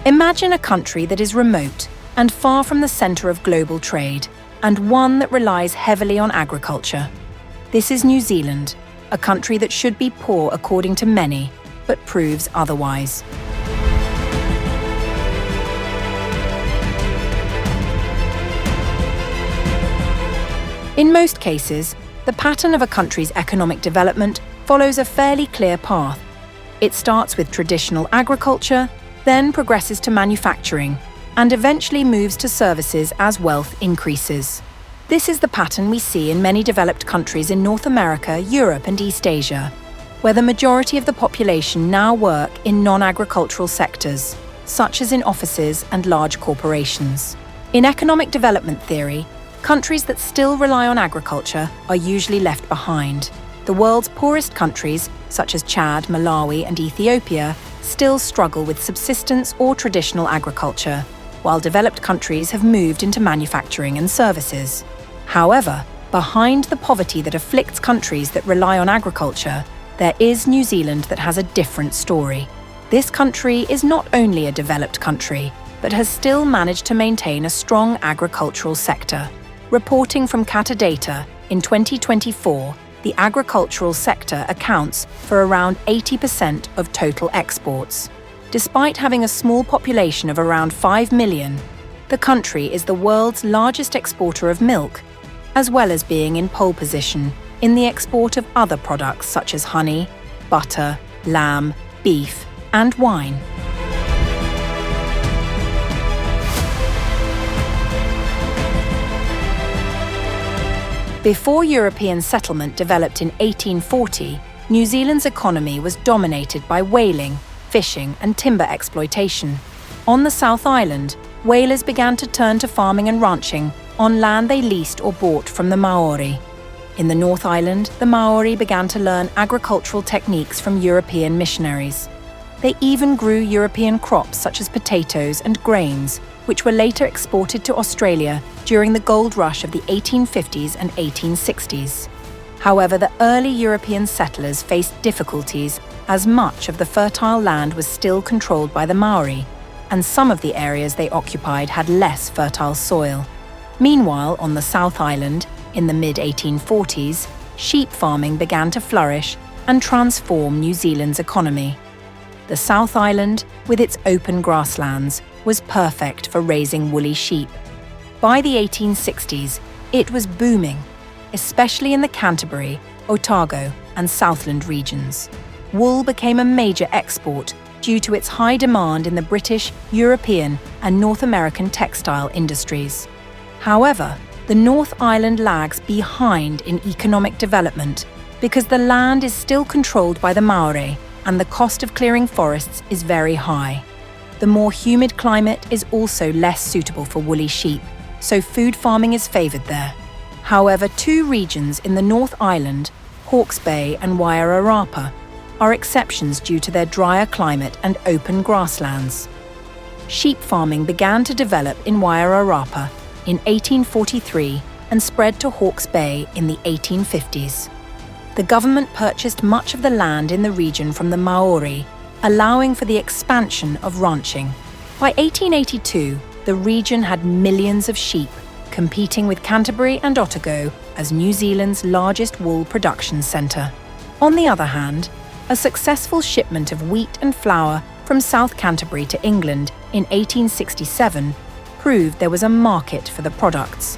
Imagine a country that is remote and far from the centre of global trade, and one that relies heavily on agriculture. This is New Zealand, a country that should be poor according to many, but proves otherwise. In most cases, the pattern of a country's economic development follows a fairly clear path. It starts with traditional agriculture, then progresses to manufacturing, and eventually moves to services as wealth increases. This is the pattern we see in many developed countries in North America, Europe, and East Asia, where the majority of the population now work in non-agricultural sectors, such as in offices and large corporations. In economic development theory, countries that still rely on agriculture are usually left behind. The world's poorest countries, such as Chad, Malawi, and Ethiopia, still struggle with subsistence or traditional agriculture, while developed countries have moved into manufacturing and services. However, behind the poverty that afflicts countries that rely on agriculture, there is New Zealand that has a different story. This country is not only a developed country, but has still managed to maintain a strong agricultural sector. Reporting from Catadata, in 2024, the agricultural sector accounts for around 80% of total exports. Despite having a small population of around 5 million, the country is the world's largest exporter of milk, as well as being in pole position in the export of other products such as honey, butter, lamb, beef, and wine. Before European settlement developed in 1840, New Zealand's economy was dominated by whaling, fishing, and timber exploitation. On the South Island, whalers began to turn to farming and ranching on land they leased or bought from the Maori. In the North Island, the Maori began to learn agricultural techniques from European missionaries. They even grew European crops such as potatoes and grains, which were later exported to Australia during the gold rush of the 1850s and 1860s. However, the early European settlers faced difficulties as much of the fertile land was still controlled by the Maori, and some of the areas they occupied had less fertile soil. Meanwhile, on the South Island, in the mid-1840s, sheep farming began to flourish and transform New Zealand's economy. The South Island, with its open grasslands, was perfect for raising woolly sheep. By the 1860s, it was booming, especially in the Canterbury, Otago, and Southland regions. Wool became a major export due to its high demand in the British, European, and North American textile industries. However, the North Island lags behind in economic development because the land is still controlled by the Maori and the cost of clearing forests is very high. The more humid climate is also less suitable for woolly sheep, so food farming is favoured there. However, two regions in the North Island, Hawke's Bay and Wairarapa, are exceptions due to their drier climate and open grasslands. Sheep farming began to develop in Wairarapa in 1843 and spread to Hawke's Bay in the 1850s. The government purchased much of the land in the region from the Maori, allowing for the expansion of ranching. By 1882, the region had millions of sheep, competing with Canterbury and Otago as New Zealand's largest wool production centre. On the other hand, a successful shipment of wheat and flour from South Canterbury to England in 1867 proved there was a market for the products.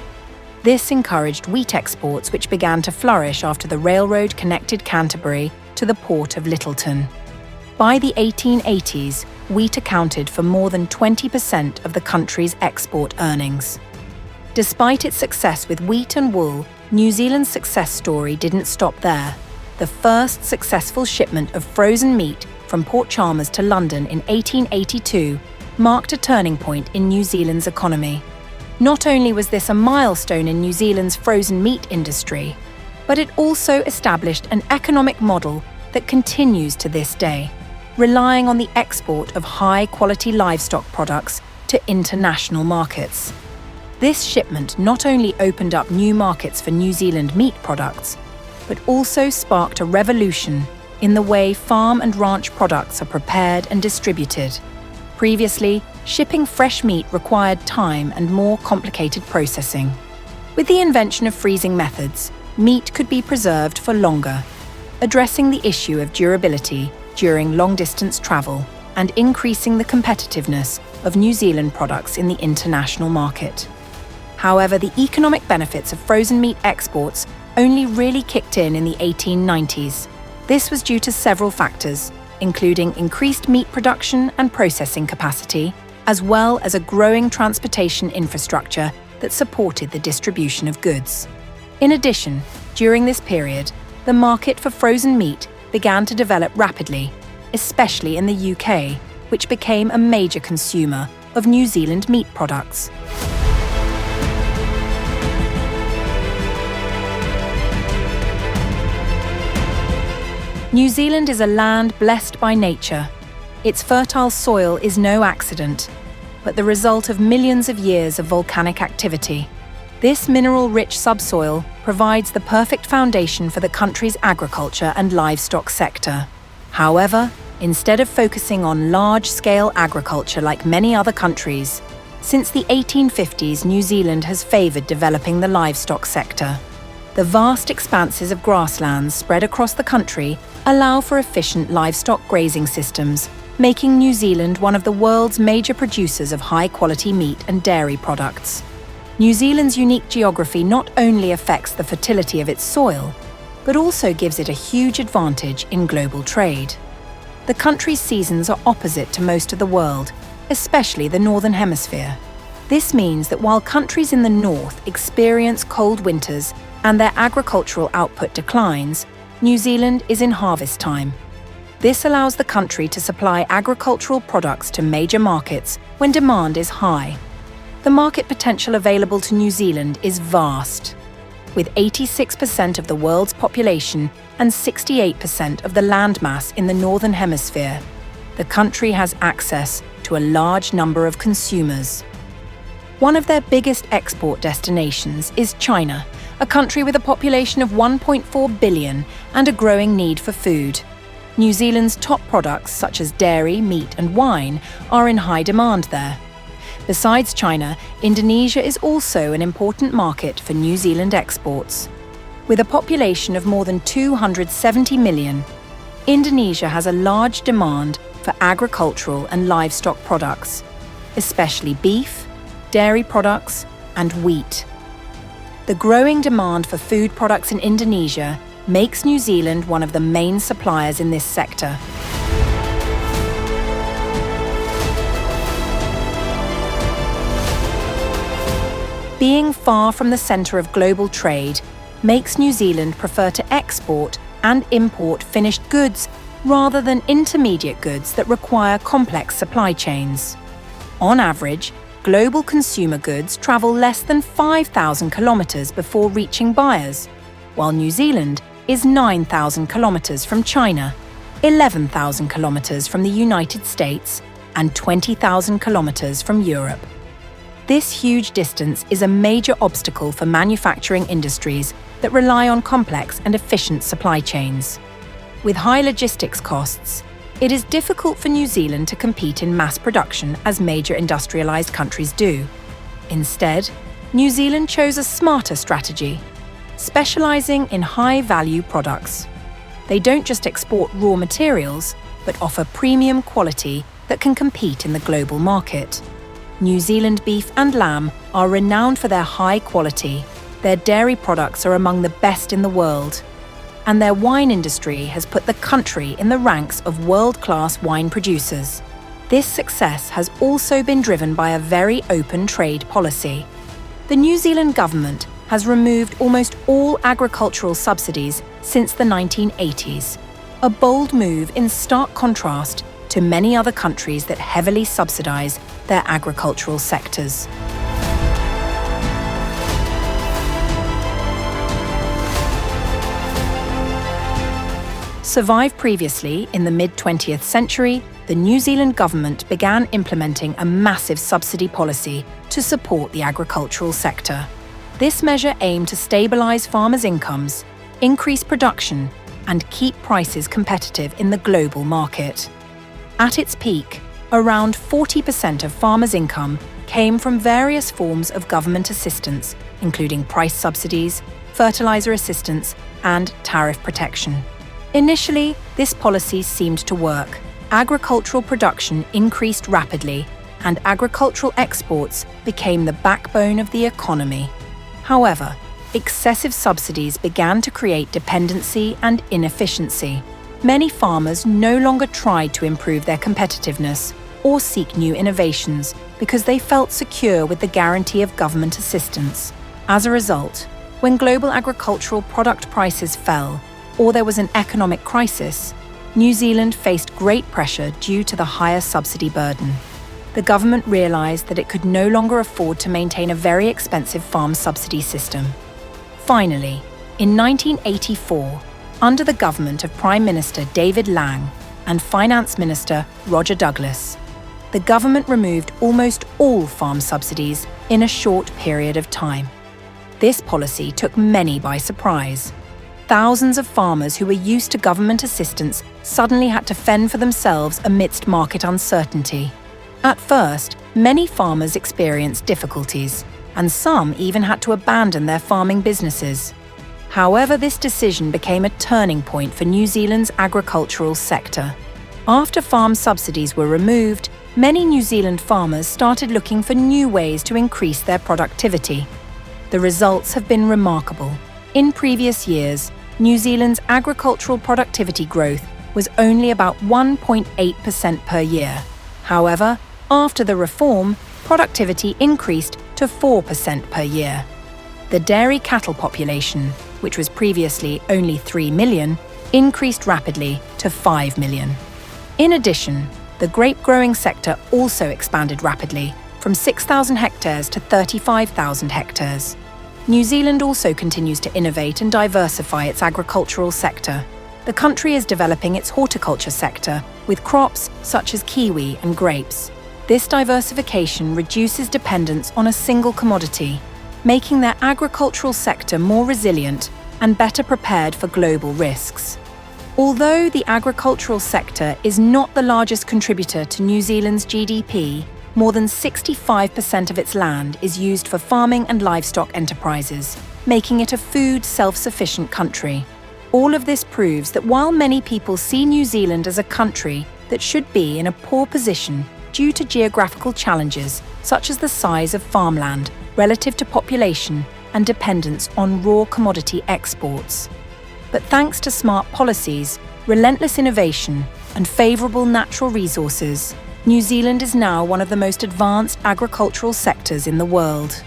This encouraged wheat exports, which began to flourish after the railroad connected Canterbury to the port of Lyttelton. By the 1880s, wheat accounted for more than 20% of the country's export earnings. Despite its success with wheat and wool, New Zealand's success story didn't stop there. The first successful shipment of frozen meat from Port Chalmers to London in 1882 marked a turning point in New Zealand's economy. Not only was this a milestone in New Zealand's frozen meat industry, but it also established an economic model that continues to this day, relying on the export of high-quality livestock products to international markets. This shipment not only opened up new markets for New Zealand meat products, but also sparked a revolution in the way farm and ranch products are prepared and distributed. Previously, shipping fresh meat required time and more complicated processing. With the invention of freezing methods, meat could be preserved for longer, addressing the issue of durability during long-distance travel and increasing the competitiveness of New Zealand products in the international market. However, the economic benefits of frozen meat exports only really kicked in the 1890s. This was due to several factors, including increased meat production and processing capacity, as well as a growing transportation infrastructure that supported the distribution of goods. In addition, during this period, the market for frozen meat began to develop rapidly, especially in the UK, which became a major consumer of New Zealand meat products. New Zealand is a land blessed by nature. Its fertile soil is no accident, but the result of millions of years of volcanic activity. This mineral-rich subsoil provides the perfect foundation for the country's agriculture and livestock sector. However, instead of focusing on large-scale agriculture like many other countries, since the 1850s, New Zealand has favoured developing the livestock sector. The vast expanses of grasslands spread across the country allow for efficient livestock grazing systems, making New Zealand one of the world's major producers of high-quality meat and dairy products. New Zealand's unique geography not only affects the fertility of its soil, but also gives it a huge advantage in global trade. The country's seasons are opposite to most of the world, especially the Northern Hemisphere. This means that while countries in the north experience cold winters and their agricultural output declines, New Zealand is in harvest time. This allows the country to supply agricultural products to major markets when demand is high. The market potential available to New Zealand is vast. With 86% of the world's population and 68% of the landmass in the Northern Hemisphere, the country has access to a large number of consumers. One of their biggest export destinations is China, a country with a population of 1.4 billion and a growing need for food. New Zealand's top products such as dairy, meat and wine are in high demand there. Besides China, Indonesia is also an important market for New Zealand exports. With a population of more than 270 million, Indonesia has a large demand for agricultural and livestock products, especially beef, dairy products and wheat. The growing demand for food products in Indonesia makes New Zealand one of the main suppliers in this sector. Being far from the centre of global trade makes New Zealand prefer to export and import finished goods rather than intermediate goods that require complex supply chains. On average, global consumer goods travel less than 5,000 kilometres before reaching buyers, while New Zealand is 9,000 kilometres from China, 11,000 kilometres from the United States, and 20,000 kilometres from Europe. This huge distance is a major obstacle for manufacturing industries that rely on complex and efficient supply chains. With high logistics costs, it is difficult for New Zealand to compete in mass production as major industrialised countries do. Instead, New Zealand chose a smarter strategy, specialising in high-value products. They don't just export raw materials, but offer premium quality that can compete in the global market. New Zealand beef and lamb are renowned for their high quality. Their dairy products are among the best in the world. And their wine industry has put the country in the ranks of world-class wine producers. This success has also been driven by a very open trade policy. The New Zealand government has removed almost all agricultural subsidies since the 1980s, a bold move in stark contrast to many other countries that heavily subsidise their agricultural sectors. Survived previously in the mid-20th century, the New Zealand government began implementing a massive subsidy policy to support the agricultural sector. This measure aimed to stabilise farmers' incomes, increase production, and keep prices competitive in the global market. At its peak, Around 40% of farmers' income came from various forms of government assistance, including price subsidies, fertilizer assistance, and tariff protection. Initially, this policy seemed to work. Agricultural production increased rapidly, and agricultural exports became the backbone of the economy. However, excessive subsidies began to create dependency and inefficiency. Many farmers no longer tried to improve their competitiveness or seek new innovations because they felt secure with the guarantee of government assistance. As a result, when global agricultural product prices fell, or there was an economic crisis, New Zealand faced great pressure due to the higher subsidy burden. The government realised that it could no longer afford to maintain a very expensive farm subsidy system. Finally, in 1984, under the government of Prime Minister David Lang and Finance Minister Roger Douglas, the government removed almost all farm subsidies in a short period of time. This policy took many by surprise. Thousands of farmers who were used to government assistance suddenly had to fend for themselves amidst market uncertainty. At first, many farmers experienced difficulties, and some even had to abandon their farming businesses. However, this decision became a turning point for New Zealand's agricultural sector. After farm subsidies were removed, many New Zealand farmers started looking for new ways to increase their productivity. The results have been remarkable. In previous years, New Zealand's agricultural productivity growth was only about 1.8% per year. However, after the reform, productivity increased to 4% per year. The dairy cattle population, which was previously only 3 million, increased rapidly to 5 million. In addition, the grape growing sector also expanded rapidly, from 6,000 hectares to 35,000 hectares. New Zealand also continues to innovate and diversify its agricultural sector. The country is developing its horticulture sector with crops such as kiwi and grapes. This diversification reduces dependence on a single commodity, making their agricultural sector more resilient and better prepared for global risks. Although the agricultural sector is not the largest contributor to New Zealand's GDP, more than 65% of its land is used for farming and livestock enterprises, making it a food self-sufficient country. All of this proves that while many people see New Zealand as a country that should be in a poor position due to geographical challenges such as the size of farmland relative to population and dependence on raw commodity exports. But thanks to smart policies, relentless innovation, and favourable natural resources, New Zealand is now one of the most advanced agricultural sectors in the world.